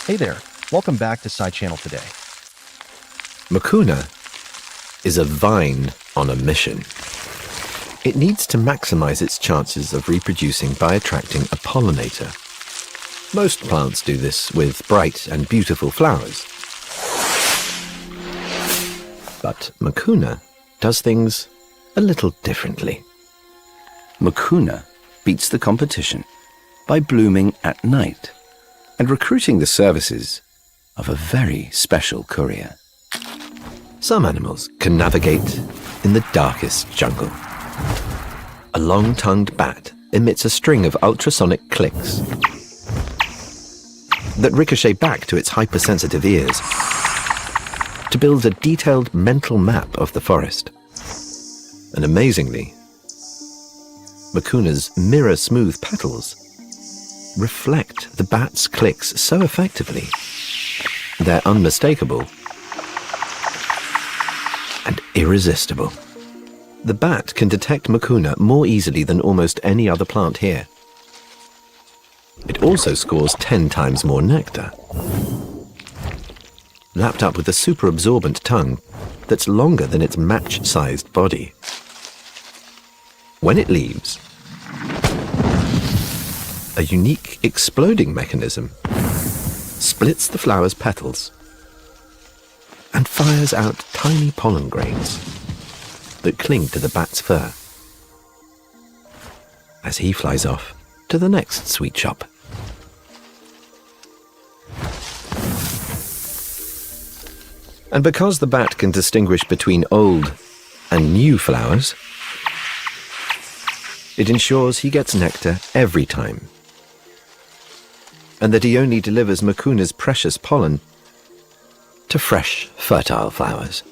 Hey there, welcome back to Side Channel today. Mucuna is a vine on a mission. It needs to maximize its chances of reproducing by attracting a pollinator. Most plants do this with bright and beautiful flowers. But Mucuna does things a little differently. Mucuna beats the competition by blooming at night and recruiting the services of a very special courier. Some animals can navigate in the darkest jungle. A long-tongued bat emits a string of ultrasonic clicks that ricochet back to its hypersensitive ears to build a detailed mental map of the forest. And amazingly, Mucuna's mirror-smooth petals reflect the bat's clicks so effectively, they're unmistakable and irresistible. The bat can detect Mucuna more easily than almost any other plant here. It also scores 10 times more nectar, lapped up with a super absorbent tongue that's longer than its match-sized body. When it leaves, a unique exploding mechanism splits the flower's petals and fires out tiny pollen grains that cling to the bat's fur as he flies off to the next sweet shop. And because the bat can distinguish between old and new flowers, it ensures he gets nectar every time, and that he only delivers Mucuna's precious pollen to fresh, fertile flowers.